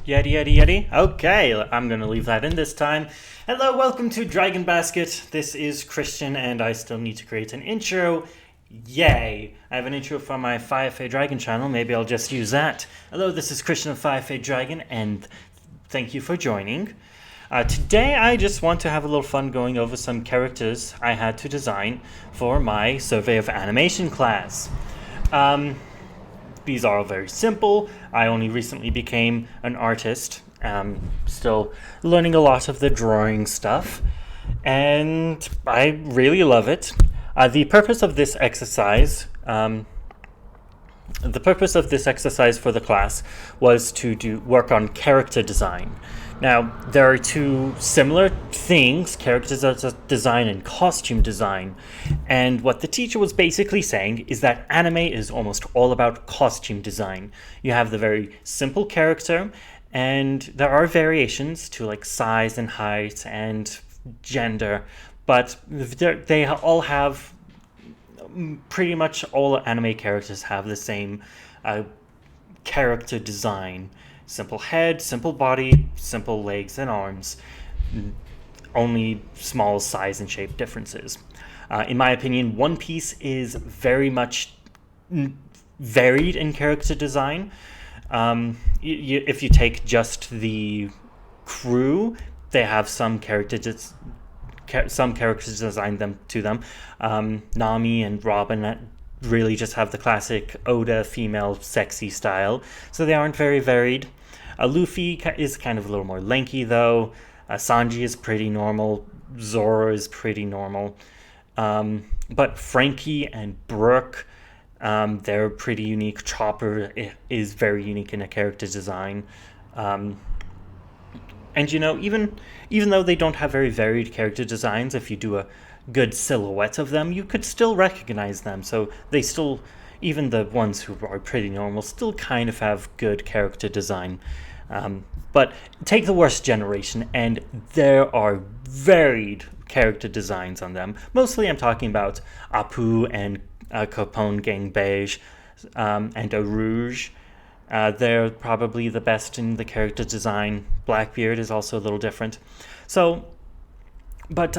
Yeti, yeti, yeti. Okay, I'm gonna leave that in this time. Hello, welcome to Dragon Basket. This is Christian, and I still need to create an intro. Yay! I have an intro from my Firefey Dragon channel. Maybe I'll just use that. Hello, this is Christian of Firefey Dragon, and thank you for joining. Today, I just want to have a little fun going over some characters I had to design for my Survey of Animation class. These are all very simple. I only recently became an artist. Still learning a lot of the drawing stuff, and I really love it. The purpose of this exercise, for the class was to do work on character design. Now, there are two similar things, character design and costume design. And what the teacher was basically saying is that anime is almost all about costume design. You have the very simple character, and there are variations to like size and height and gender, but they all have, pretty much all anime characters have the same character design. Simple head, simple body, simple legs and arms, only small size and shape differences. In my opinion, One Piece is very much varied in character design. If you take just the crew, they have some characters designed to them. Nami and Robin really just have the classic Oda female sexy style, so they aren't very varied. Luffy is kind of a little more lanky, though. Sanji is pretty normal. Zoro is pretty normal. But Frankie and Brook, they're pretty unique. Chopper is very unique in a character design. And even though they don't have very varied character designs, if you do a good silhouette of them, you could still recognize them. So they still, even the ones who are pretty normal, still kind of have good character design. But take the worst generation, and there are varied character designs on them. Mostly I'm talking about Apu and Capone Gang Beige and Rouge. They're probably the best in the character design. Blackbeard is also a little different. But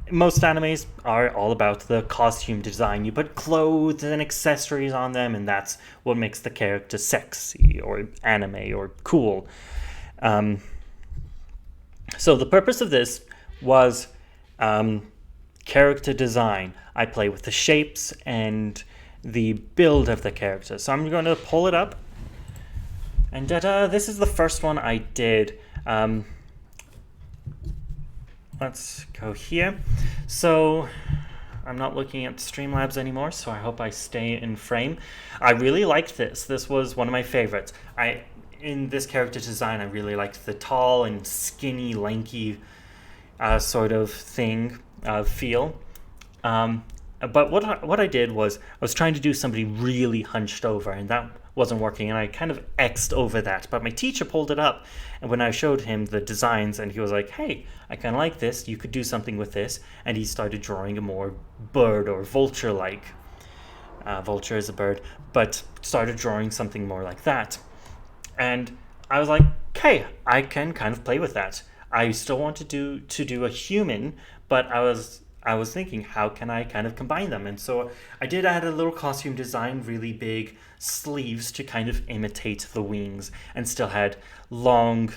most animes are all about the costume design. You put clothes and accessories on them, and that's what makes the character sexy or anime or cool. So the purpose of this was character design. I play with the shapes and the build of the character. So I'm going to pull it up. And this is the first one I did. Let's go here. So I'm not looking at Streamlabs anymore, so I hope I stay in frame. I really liked this. This was one of my favorites. In this character design, I really liked the tall and skinny, lanky sort of thing, feel. But what I did was I was trying to do somebody really hunched over, and that wasn't working, and I kind of X'd over that. But my teacher pulled it up, and when I showed him the designs, and he was like, hey, I kind of like this, you could do something with this, and he started drawing a more bird or vulture-like. Vulture is a bird, but started drawing something more like that. And I was like, okay, I can kind of play with that. I still wanted to do a human, but I was thinking, how can I kind of combine them? And so I did add a little costume design, really big sleeves to kind of imitate the wings, and still had long,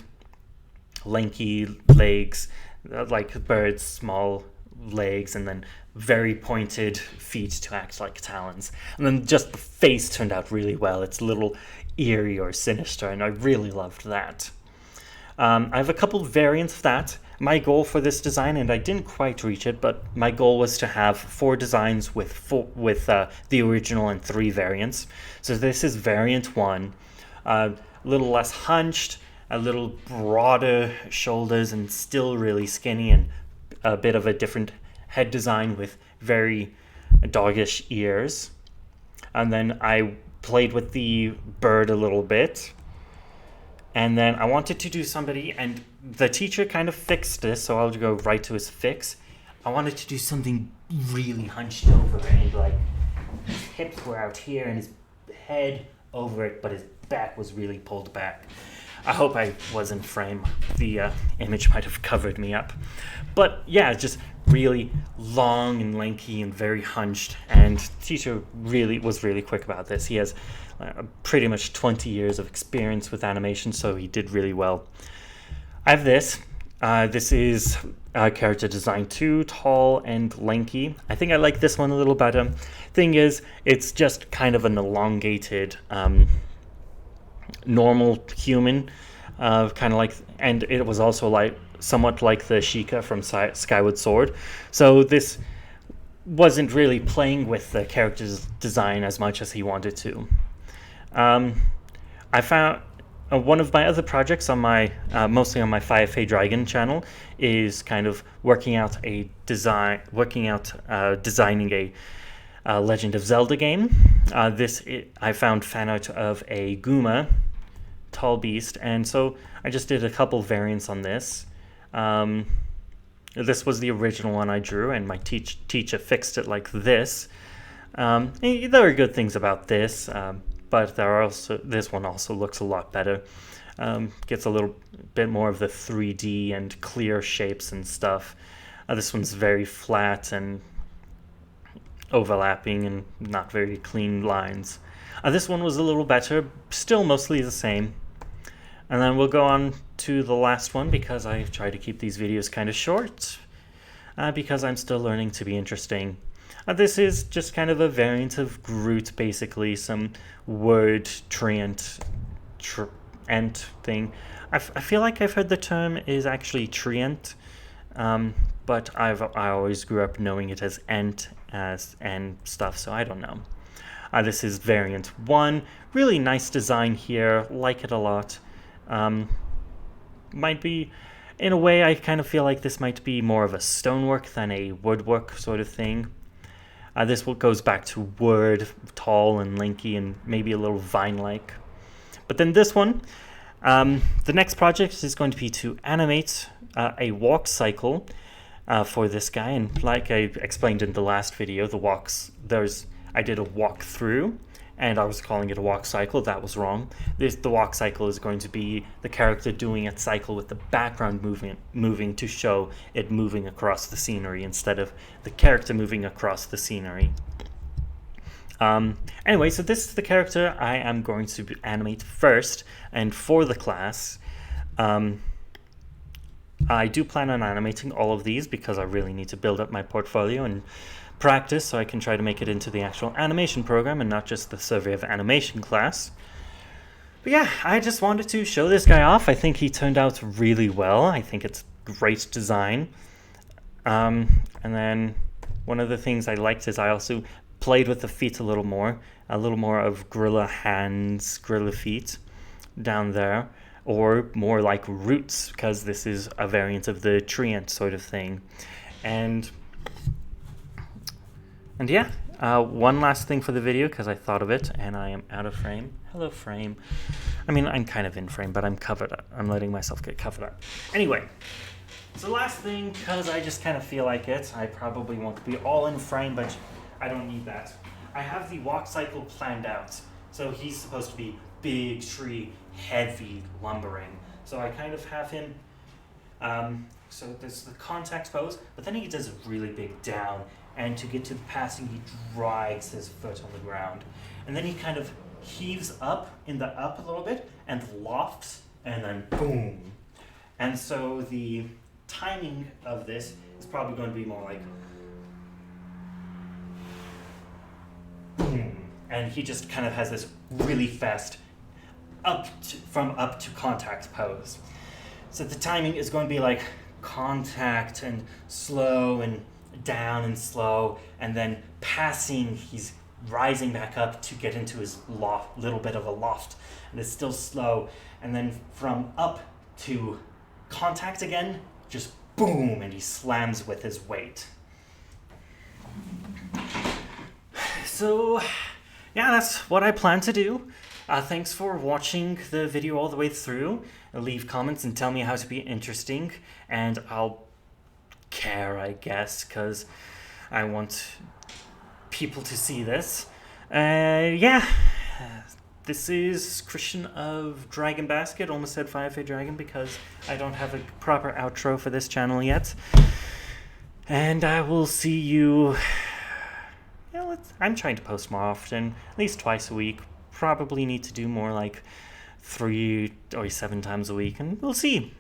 lanky legs, like birds, small legs, and then very pointed feet to act like talons. And then just the face turned out really well. It's a little eerie or sinister, and I really loved that. I have a couple variants of that. My goal for this design, and I didn't quite reach it, but my goal was to have 4 designs with the original and 3 variants. So this is variant 1, a little less hunched, a little broader shoulders, and still really skinny, and a bit of a different head design with very doggish ears. And then I played with the bird a little bit. And then I wanted to do somebody, and the teacher kind of fixed this, so I'll go right to his fix. I wanted to do something really hunched over, and like his hips were out here and his head over it, but his back was really pulled back. I hope I was in frame. The image might have covered me up. But yeah, just really long and lanky and very hunched. And teacher was really quick about this. He has pretty much 20 years of experience with animation, so he did really well. I have this. This is character design 2, tall and lanky. I think I like this one a little better. Thing is, it's just kind of an elongated normal human, kind of like, and it was also like somewhat like the Sheikah from Skyward Sword. So this wasn't really playing with the character's design as much as he wanted to. I found one of my other projects on my mostly on my 5FA Dragon channel is kind of working out designing a Legend of Zelda game. I found fan art of a Guma, tall beast, and so I just did a couple variants on this. This was the original one I drew, and my teacher fixed it like this. There are good things about this, but this one also looks a lot better. Gets a little bit more of the 3D and clear shapes and stuff. This one's very flat and overlapping and not very clean lines. This one was a little better, still mostly the same. And then we'll go on to the last one, because I try to keep these videos kind of short, because I'm still learning to be interesting. This is just kind of a variant of Groot, basically, some word treant thing. I feel like I've heard the term is actually treant, but I always grew up knowing it as ent and stuff, so I don't know. This is variant 1. Really nice design here, like it a lot. Might be, in a way, I kind of feel like this might be more of a stonework than a woodwork sort of thing. This goes back to wood, tall and lanky, and maybe a little vine-like. But then this one, the next project is going to be to animate a walk cycle for this guy. And like I explained in the last video, I did a walk through, and I was calling it a walk cycle. That was wrong. The walk cycle is going to be the character doing its cycle with the background moving to show it moving across the scenery instead of the character moving across the scenery. Anyway, so this is the character I am going to animate first, and for the class, I do plan on animating all of these because I really need to build up my portfolio and practice so I can try to make it into the actual animation program and not just the Survey of Animation class. But yeah, I just wanted to show this guy off. I think he turned out really well. I think it's great design. And then one of the things I liked is I also played with the feet a little more of gorilla hands, gorilla feet down there, or more like roots, because this is a variant of the treant sort of thing. And yeah, one last thing for the video, because I thought of it, and I am out of frame. Hello, frame. I mean, I'm kind of in frame, but I'm covered up. I'm letting myself get covered up. Anyway, so last thing, because I just kind of feel like it. I probably won't be all in frame, but I don't need that. I have the walk cycle planned out. So he's supposed to be big tree, heavy lumbering. So I kind of have him, so there's the contact pose, but then he does a really big down. And to get to the passing, he drags his foot on the ground. And then he kind of heaves up in the up a little bit and lofts, and then boom. And so the timing of this is probably going to be more like boom. And he just kind of has this really fast from up to contact pose. So the timing is going to be like contact and slow and down and slow, and then passing, he's rising back up to get into his little bit of a loft, and it's still slow, and then from up to contact again, just boom, and he slams with his weight. So yeah, that's what I plan to do. Thanks for watching the video all the way through. Leave comments and tell me how to be interesting, and I'll care, I guess, because I want people to see this. Yeah, this is Christian of Dragon Basket. Almost said Firefly Dragon because I don't have a proper outro for this channel yet. And I will see you... Yeah, I'm trying to post more often, at least twice a week. Probably need to do more like 3 or 7 times a week, and we'll see.